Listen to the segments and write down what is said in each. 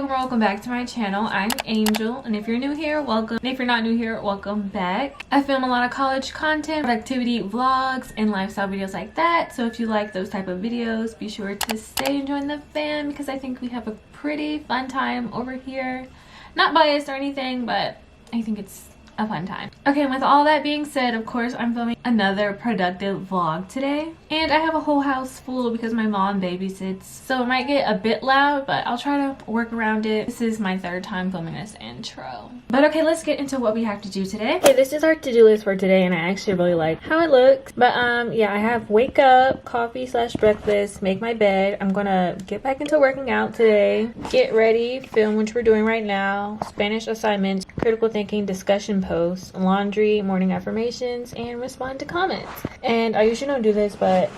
welcome back to my channel. I'm Angel, and if you're new here, welcome. And if you're not new here, welcome back. I film a lot of college content, productivity vlogs, and lifestyle videos like that. So if you like those type of videos, be sure to stay and join the fam because I think we have a pretty fun time over here. Not biased or anything, but I think it's a fun time. Okay, and with all that being said, of course, I'm filming another productive vlog today. And I have a whole house full because my mom babysits. So it might get a bit loud, but I'll try to work around it. This is my third time filming this intro. But okay, let's get into what we have to do today. Okay, this is our to-do list for today, and I actually really like how it looks. But yeah, I have wake up, coffee / breakfast, make my bed. I'm gonna get back into working out today, get ready, film, which we're doing right now, Spanish assignments, critical thinking, discussion posts, laundry, morning affirmations, and respond to comments. And I usually don't do this, but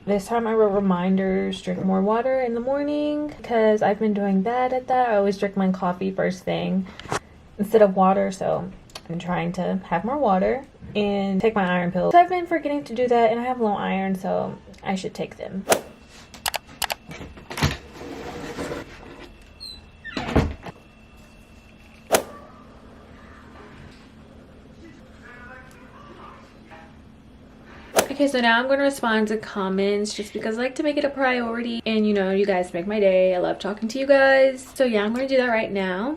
this time I wrote reminders, drink more water in the morning because I've been doing bad at that. I always drink my coffee first thing instead of water, so I'm trying to have more water and take my iron pills. So I've been forgetting to do that, and I have low iron, so I should take them. Okay, so now I'm going to respond to comments just because I like to make it a priority. And you know, you guys make my day. I love talking to you guys. So yeah, I'm going to do that right now.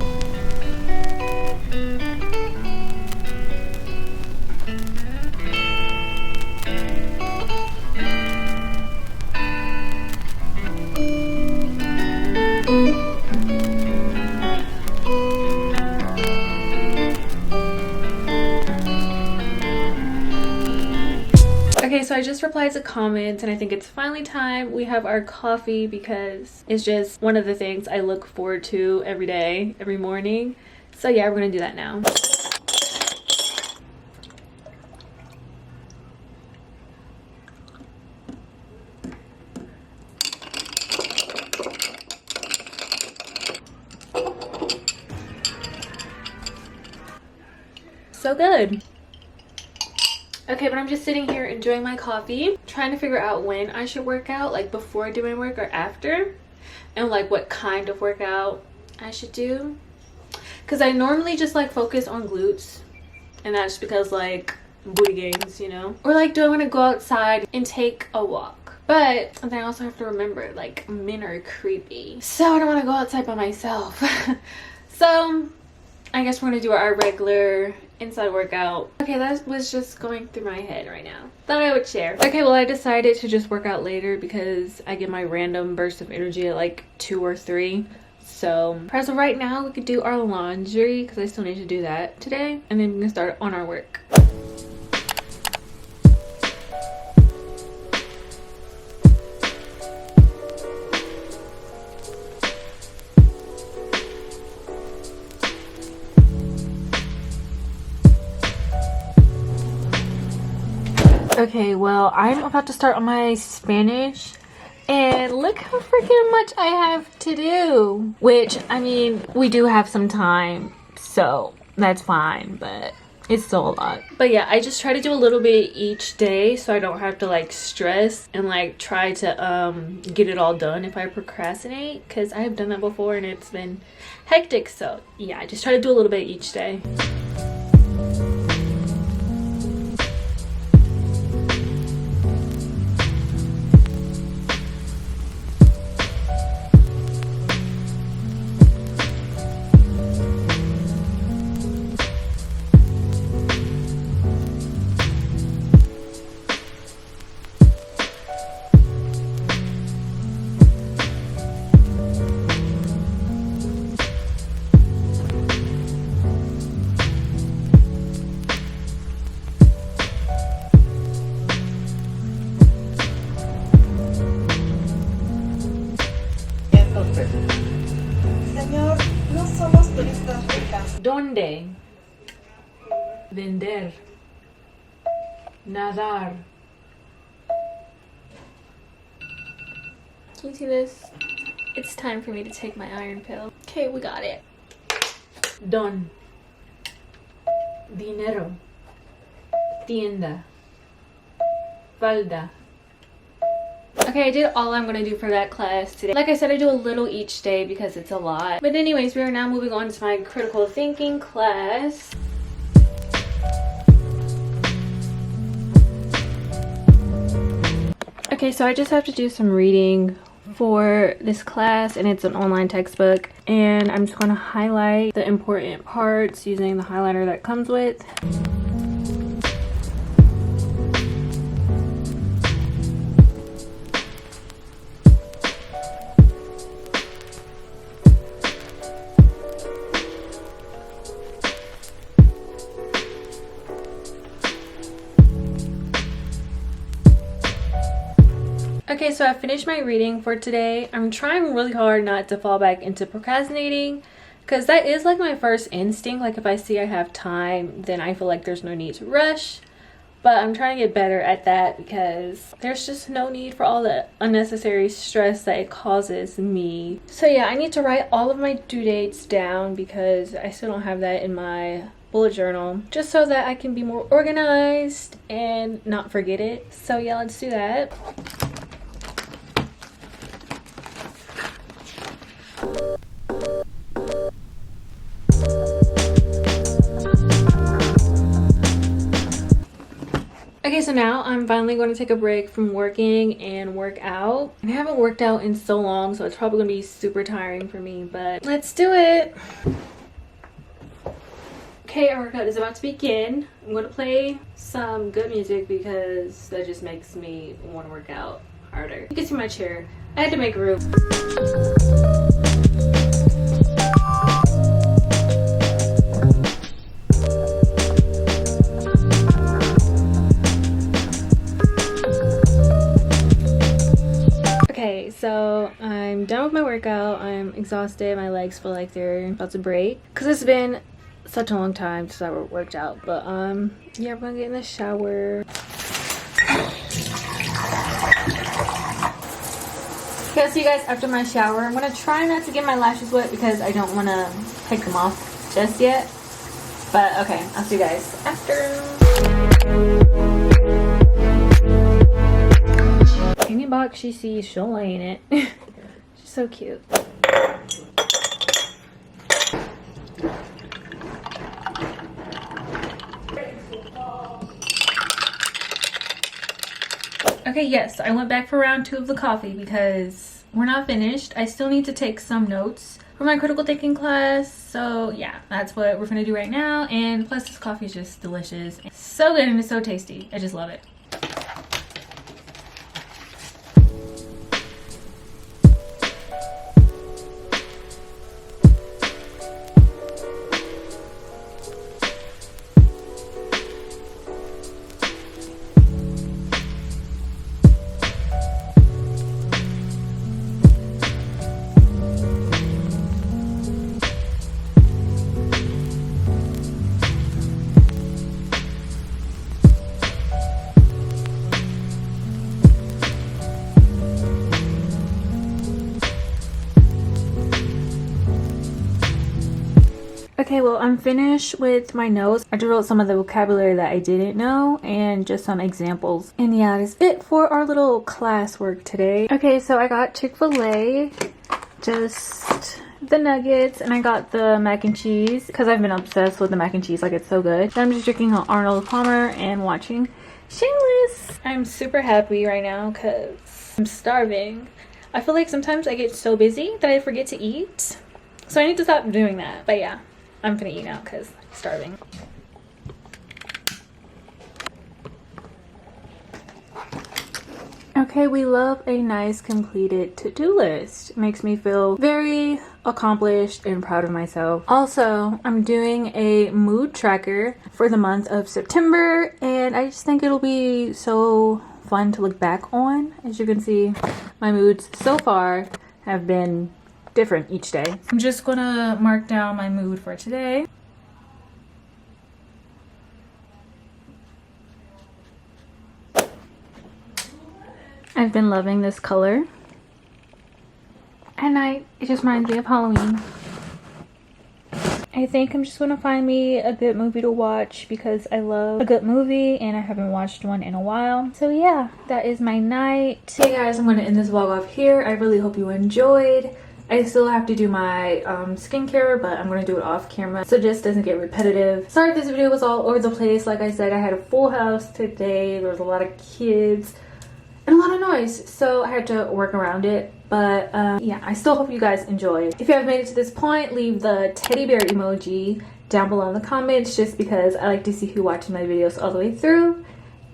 Okay, so I just replied to comments and I think it's finally time we have our coffee because it's just one of the things I look forward to every day, every morning. So yeah, we're gonna do that now. So good. Okay, but I'm just sitting here enjoying my coffee, trying to figure out when I should work out, like before doing work or after, and like what kind of workout I should do. Because I normally just like focus on glutes, and that's because like booty gains, you know? Or like, do I want to go outside and take a walk? But then I also have to remember, like, men are creepy. So I don't want to go outside by myself. So I guess we're going to do our regular inside workout. Okay, that was just going through my head right now. Thought I would share. Okay, well, I decided to just work out later because I get my random burst of energy at like 2 or 3. So as of right now, we could do our laundry because I still need to do that today, and then we can start on our work. Okay, well, I'm about to start on my Spanish, and look how freaking much I have to do. Which, I mean, we do have some time, so that's fine, but it's still a lot. But yeah, I just try to do a little bit each day so I don't have to like stress and like try to get it all done if I procrastinate, because I have done that before and it's been hectic. So yeah, I just try to do a little bit each day. Señor, no somos turistas ricas. ¿Dónde? Vender. Nadar. Can you see this? It's time for me to take my iron pill. Okay, we got it. Don. Dinero. Tienda. Falda. Okay, I did all I'm gonna do for that class today. Like I said, I do a little each day because it's a lot. But anyways, we are now moving on to my critical thinking class. Okay, so I just have to do some reading for this class, and it's an online textbook, and I'm just going to highlight the important parts using the highlighter that comes with. Okay, so I finished my reading for today. I'm trying really hard not to fall back into procrastinating, because that is like my first instinct. Like if I see I have time, then I feel like there's no need to rush. But I'm trying to get better at that because there's just no need for all the unnecessary stress that it causes me. So yeah, I need to write all of my due dates down because I still don't have that in my bullet journal, just so that I can be more organized and not forget it. So yeah, let's do that. Okay, so now I'm finally going to take a break from working and work out. I haven't worked out in so long, so it's probably going to be super tiring for me, but let's do it. Okay, our workout is about to begin. I'm going to play some good music because that just makes me want to work out harder. You can see my chair. I had to make room. Okay, so I'm done with my workout. I'm exhausted. My legs feel like they're about to break because it's been such a long time since I worked out. But yeah, I'm gonna get in the shower. Okay, I'll see you guys after my shower. I'm gonna try not to get my lashes wet because I don't want to take them off just yet. But okay, I'll see you guys after. Any box she sees, she'll lay in it. She's so cute. Okay, yes, I went back for round 2 of the coffee because we're not finished. I still need to take some notes for my critical thinking class. So yeah, that's what we're gonna do right now. And plus this coffee is just delicious. It's so good and it's so tasty. I just love it. Okay, well, I'm finished with my notes. I just wrote some of the vocabulary that I didn't know and just some examples. And yeah, that is it for our little classwork today. Okay, so I got Chick-fil-A, just the nuggets, and I got the mac and cheese because I've been obsessed with the mac and cheese. Like, it's so good. Then I'm just drinking an Arnold Palmer and watching Shameless. I'm super happy right now because I'm starving. I feel like sometimes I get so busy that I forget to eat. So I need to stop doing that. But yeah, I'm gonna eat now because I'm starving. Okay, we love a nice completed to-do list. It makes me feel very accomplished and proud of myself. Also, I'm doing a mood tracker for the month of September, and I just think it'll be so fun to look back on. As you can see, my moods so far have been different each day. I'm just gonna mark down my mood for today. I've been loving this color. At night, it just reminds me of Halloween. I think I'm just gonna find me a good movie to watch because I love a good movie and I haven't watched one in a while. So yeah, that is my night. Hey guys, I'm gonna end this vlog off here. I really hope you enjoyed. I still have to do my skincare, but I'm gonna do it off camera so it just doesn't get repetitive. Sorry if this video was all over the place. Like I said, I had a full house today. There was a lot of kids and a lot of noise, so I had to work around it. But yeah, I still hope you guys enjoyed. If you have made it to this point, leave the teddy bear emoji down below in the comments, just because I like to see who watches my videos all the way through.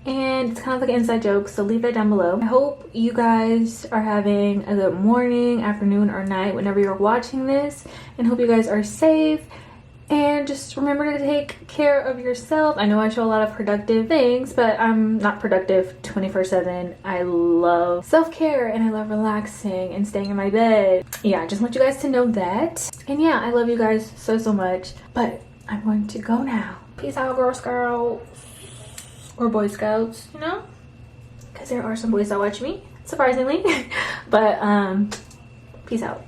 And it's kind of like an inside joke, so leave that down below. I hope you guys are having a good morning, afternoon, or night whenever you're watching this, and hope you guys are safe. And just remember to take care of yourself. I know I show a lot of productive things, but I'm not productive 24/7. I love self-care and I love relaxing and staying in my bed. Yeah, I just want you guys to know that. And yeah, I love you guys so much. But I'm going to go now. Peace out, Girl Scouts. Or Boy Scouts, you know? Because there are some boys that watch me, surprisingly. But peace out.